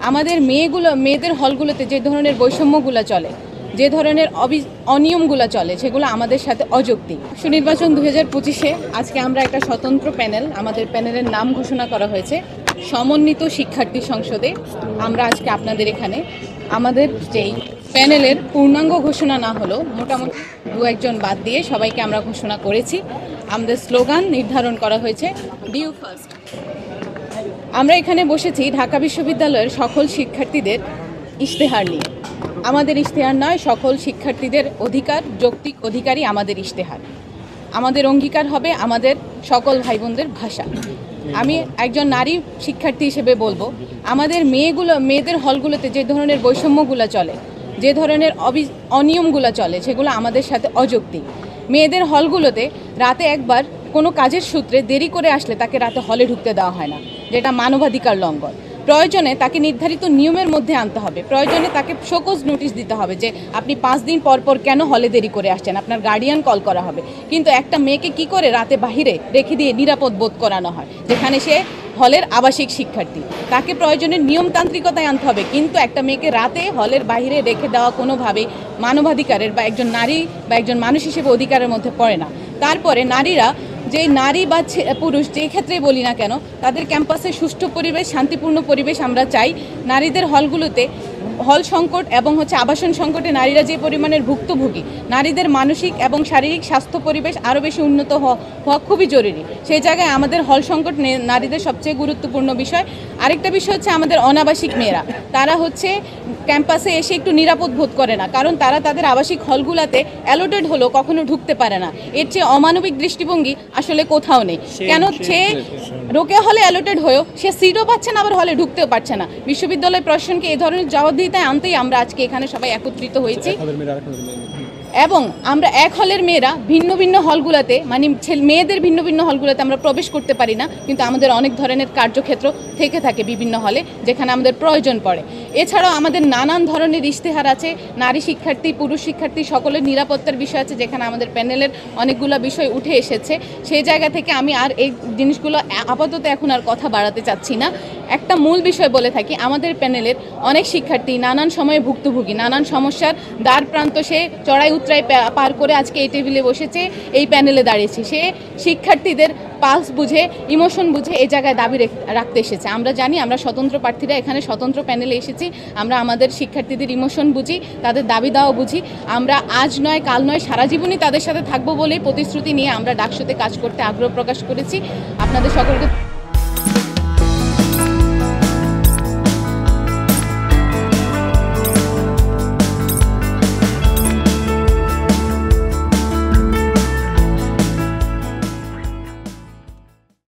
আমাদের মেয়েদের হলগুলোতে যে ধরনের বৈষম্যগুলো চলে, যে ধরনের অনিয়মগুলো চলে, সেগুলো আমাদের সাথে অযৌক্তিক। সুনির্বাচন 2025-এ আজকে আমরা একটা স্বতন্ত্র প্যানেল, আমাদের প্যানেলের নাম ঘোষণা করা হয়েছে সমন্বিত শিক্ষার্থী সংসদে। আমরা আজকে আপনাদের এখানে আমাদের যেই প্যানেলের পূর্ণাঙ্গ ঘোষণা না হলো, মোটামুটি দু একজন বাদ দিয়ে সবাইকে আমরা ঘোষণা করেছি। আমাদের স্লোগান নির্ধারণ করা হয়েছে ডিউ ফার্স্ট। আমরা এখানে বসেছি ঢাকা বিশ্ববিদ্যালয়ের সকল শিক্ষার্থীদের ইশতেহার নিয়ে। আমাদের ইশতেহার নয়, সকল শিক্ষার্থীদের অধিকার, যৌক্তিক অধিকারই আমাদের ইশতেহার। আমাদের অঙ্গীকার হবে আমাদের সকল ভাই বোনদের ভাষা। আমি একজন নারী শিক্ষার্থী হিসেবে বলবো, আমাদের মেয়েদের হলগুলোতে যে ধরনের বৈষম্যগুলো চলে, যে ধরনের অনিয়মগুলো চলে, সেগুলো আমাদের সাথে অযৌক্তিক। মেয়েদের হলগুলোতে রাতে একবার কোনো কাজের সূত্রে দেরি করে আসলে তাকে রাতে হলে ঢুকতে দেওয়া হয় না, যেটা মানবাধিকার লঙ্ঘন। প্রয়োজনে তাকে নির্ধারিত নিয়মের মধ্যে আনতে হবে, প্রয়োজনে তাকে শোকজ নোটিশ দিতে হবে যে আপনি 5 দিন পর পর কেন হলে দেরি করে আসছেন, আপনার গার্ডিয়ান কল করা হবে। কিন্তু একটা মেয়েকে কি করে রাতে বাহিরে রেখে দিয়ে নিরাপদ বোধ করানো হয়, যেখানে সে হলের আবাসিক শিক্ষার্থী। তাকে প্রয়োজনে নিয়মতান্ত্রিকতায় আনতে হবে, কিন্তু একটা মেয়েকে রাতে হলের বাইরে রেখে দেওয়া কোনোভাবেই মানবাধিকারের বা একজন নারী বা একজন মানুষ হিসেবে অধিকারের মধ্যে পড়ে না। তারপরে নারীরা, যে নারী বা পুরুষ যেই ক্ষেত্রে বলি না কেন, তাদের ক্যাম্পাসে সুষ্ঠু পরিবেশ, শান্তিপূর্ণ পরিবেশ আমরা চাই। নারীদের হলগুলোতে হল সংকট এবং আবাসন সংকটে নারীরা যে পরিমাণের ভুক্তভোগী, নারীদের মানসিক এবং শারীরিক স্বাস্থ্য পরিবেশ আরও বেশি উন্নত হওয়া খুবই জরুরি। সেই জায়গায় আমাদের হল সংকট নারীদের সবচেয়ে গুরুত্বপূর্ণ বিষয়। আরেকটা বিষয় হচ্ছে আমাদের অনাবাসিক মেয়েরা, তারা ক্যাম্পাসে এসে একটু নিরাপদ বোধ করে না, কারণ তারা তাদের আবাসিক হলগুলোতে অ্যালোটেড হলেও কখনো ঢুকতে পারে না। এর চেয়ে অমানবিক দৃষ্টিভঙ্গি আসলে কোথাও নেই। কেন সে রোকেয়া হলে অ্যালোটেড হয়েও সে সিটও পাচ্ছে না, আবার হলে ঢুকতেও পারছে না। বিশ্ববিদ্যালয় প্রশাসনকে এই ধরনের জবাবদিহিতায় আনতেই আমরা আজকে এখানে সবাই একত্রিত হয়েছি। এবং আমরা এক হলের মেয়েরা ভিন্ন ভিন্ন হলগুলোতে, মানে মেয়েদের ভিন্ন ভিন্ন হলগুলোতে আমরা প্রবেশ করতে পারি না, কিন্তু আমাদের অনেক ধরনের কার্যক্ষেত্র থেকে থাকে বিভিন্ন হলে, যেখানে আমাদের প্রয়োজন পড়ে। এছাড়াও আমাদের নানান ধরনের ইশতেহার আছে, নারী শিক্ষার্থী, পুরুষ শিক্ষার্থী সকলের নিরাপত্তার বিষয় আছে, যেখানে আমাদের প্যানেলের অনেকগুলো বিষয় উঠে এসেছে। সেই জায়গা থেকে আমি আর এই জিনিসগুলো আপাতত এখন আর কথা বাড়াতে চাচ্ছি না। একটা মূল বিষয় বলে থাকি, আমাদের প্যানেলের অনেক শিক্ষার্থী নানান সময়ে ভুক্তভোগী, নানান সমস্যার দ্বার প্রান্ত সে চড়াই উতরাই পার করে আজকে এই টেবিলে বসেছে, এই প্যানেলে দাঁড়িয়েছে। সে শিক্ষার্থীদের পালস বুঝে, ইমোশন বুঝে এই জায়গায় দাবি রাখতে এসেছে। আমরা জানি, আমরা স্বতন্ত্র প্রার্থীরা এখানে স্বতন্ত্র প্যানেলে এসেছি, আমরা আমাদের শিক্ষার্থীদের ইমোশন বুঝি, তাদের দাবি দাওয়া বুঝি। আমরা আজ নয়, কাল নয়, সারা জীবনই তাদের সাথে থাকবো বলেই প্রতিশ্রুতি নিয়ে আমরা ডাকসুতে কাজ করতে আগ্রহ প্রকাশ করেছি। আপনাদের সকলকে